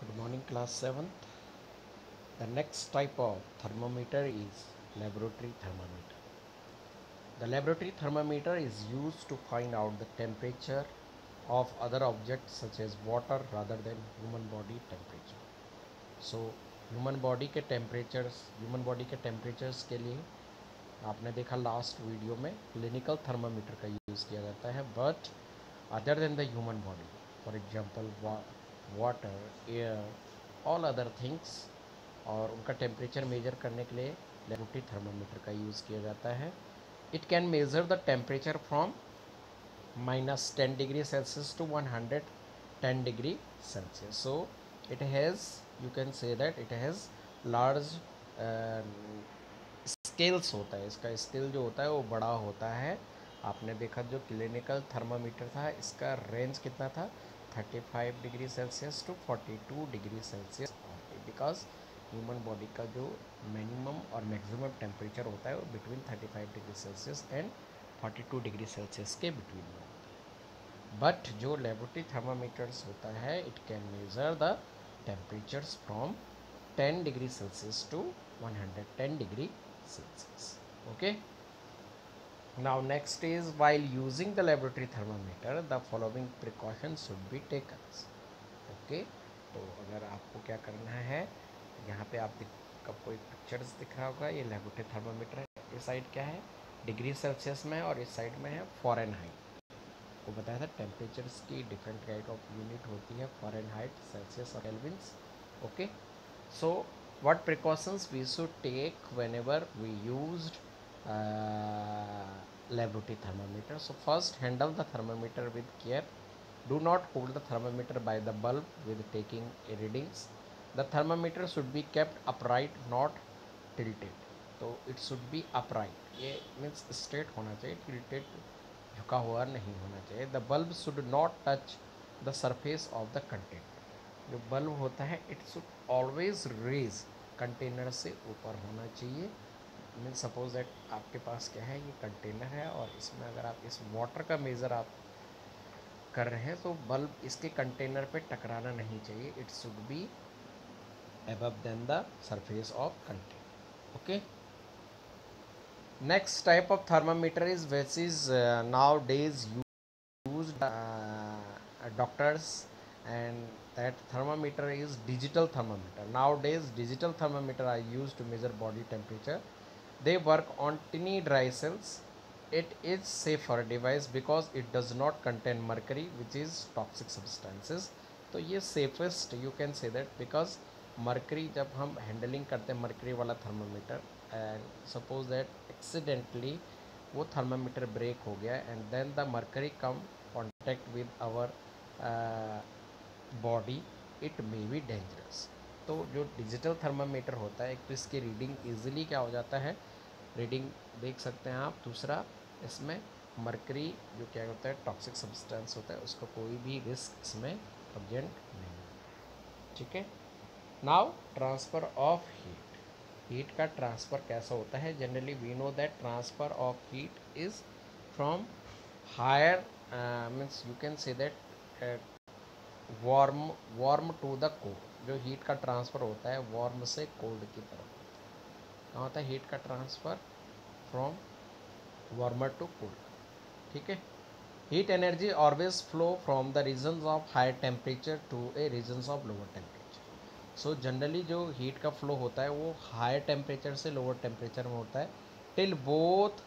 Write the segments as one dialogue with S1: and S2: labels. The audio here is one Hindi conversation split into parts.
S1: Good morning, class 7th. The next type of thermometer is laboratory thermometer. The laboratory thermometer is used to find out the temperature of other objects such as water rather than human body temperature. So human body के टेम्परेचर्स के लिए आपने देखा लास्ट वीडियो में क्लिनिकल थर्मामीटर का यूज़ किया जाता है, but other than the human body, for example water, air, all other things, और उनका टेम्परेचर मेजर करने के लिए लेबोरेटरी थर्मामीटर का यूज़ किया जाता है. It can measure the temperature from -10 degree Celsius to 110 degree Celsius. So it has, you can say that it has large scales होता है. इसका स्केल जो होता है वो बड़ा होता है. आपने देखा जो क्लिनिकल थर्मामीटर था, इसका रेंज कितना था, 35 degree Celsius to 42 degree Celsius, because human body का जो मिनिमम और मैक्सिमम टेम्परेचर होता है वो between 35 degree Celsius and 42 degree Celsius के बिटवीन में होता है. बट जो लेबोरेटरी थर्मामीटर्स होता है, it can measure the temperatures from 10 degree Celsius to 110 degree Celsius. Okay. Now next is, while using the laboratory thermometer, the following precautions should be taken. Okay. तो अगर आपको क्या करना है, यहाँ पे आपको एक पिक्चर्स दिख रहा होगा, ये लेबोरेटरी थर्मामीटर है. इस साइड क्या है, डिग्री सेल्सियस में, और इस साइड में है फ़ारेनहाइट. को बताया था टेम्परेचर्स की डिफरेंट काइंड ऑफ यूनिट होती है, फ़ारेनहाइट, सेल्सियस और Kelvin's. Okay. So what precautions we should take whenever we used laboratory thermometer? So first, handle the thermometer with care. Do not hold the thermometer by the bulb with taking readings. The thermometer should be kept upright, not tilted. तो it should be upright. ये means straight होना चाहिए, tilted झुका हुआ नहीं होना चाहिए. The bulb should not touch the surface of the container. जो बल्ब होता है, it should always raise container से ऊपर होना चाहिए. मीन सपोज दैट आपके पास क्या है, ये कंटेनर है और इसमें अगर आप इस वाटर का मेज़र आप कर रहे हैं तो बल्ब इसके कंटेनर पे टकराना नहीं चाहिए. It should B above than the surface of container. Okay. Next type of thermometer is which is nowadays used doctors, and that thermometer is digital thermometer. Nowadays digital thermometer are used to measure body temperature. They work on tiny dry cells. It is safer device because it does not contain mercury, which is toxic substances. तो ये safest you can say that, because mercury जब हम हैंडलिंग करते हैं mercury वाला thermometer, and suppose that accidentally वो थर्मामीटर ब्रेक हो गया and then the mercury come contact with our body, it may be dangerous. तो जो डिजिटल थर्मामीटर होता है, एक तो इसकी रीडिंग इजीली क्या हो जाता है, रीडिंग देख सकते हैं आप. दूसरा, इसमें मरकरी जो क्या होता है, टॉक्सिक सब्सटेंस होता है, उसका कोई भी रिस्क इसमें प्रेजेंट नहीं है. ठीक है. Now transfer of heat. Heat का ट्रांसफ़र कैसा होता है, generally we know that transfer of heat is from higher, means you can say that warm to the cold. जो हीट का ट्रांसफ़र होता है वार्म से कोल्ड की तरफ कहाँ होता है, हीट का transfer from warmer to cold. ठीक है. Heat energy always flow from the regions of higher temperature to a regions of lower temperature. So generally जो हीट का फ्लो होता है वो हायर टेम्परेचर से लोअर टेम्परेचर में होता है, till both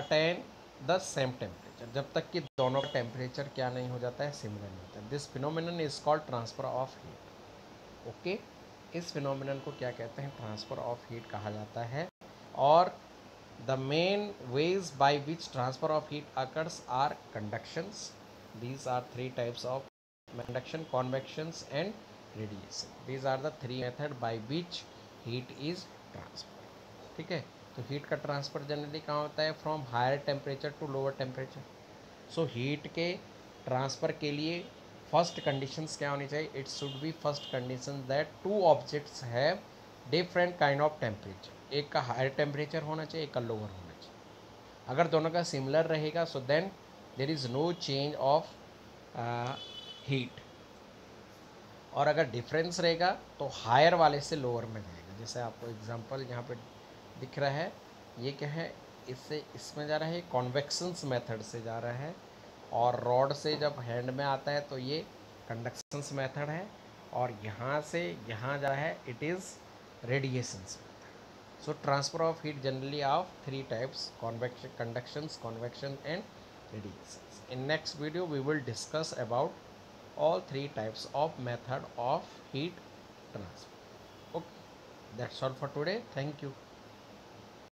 S1: attain the same temperature, जब तक कि दोनों का टेम्परेचर क्या नहीं हो जाता है, सिमिलर नहीं होता है. This phenomenon is called transfer of heat. Okay. इस फिनोमिनन को क्या कहते हैं, ट्रांसफ़र ऑफ हीट कहा जाता है. और the main ways by which transfer of heat occurs are conductions. These are three types of conduction, convections and radiation. These are the three method by which heat is transfer. ठीक है. तो हीट का ट्रांसफ़र जनरली कहाँ होता है, from higher temperature to lower temperature. So heat के ट्रांसफ़र के लिए फर्स्ट कंडीशंस क्या होनी चाहिए, it should be first condition that two objects have different kind of temperature. एक का हायर टेम्परेचर होना चाहिए, एक का लोअर होना चाहिए. अगर दोनों का सिमिलर रहेगा, so then there is no change of heat. और अगर डिफरेंस रहेगा तो हायर वाले से लोअर में जाएगा। जैसे आपको एग्जांपल यहाँ पे दिख रहा है, ये क्या है, इससे इसमें जा रहा है, कॉन्वेक्शंस मेथड से जा रहा है, और रॉड से जब हैंड में आता है तो ये कंडक्शंस मेथड है, और यहाँ से यहाँ जा रहा है, it is radiations method. So transfer of heat generally of three types: convection, conductions, convection and radiations. In next video we will discuss about all three types of method of heat transfer. Okay, that's all for today. Thank you.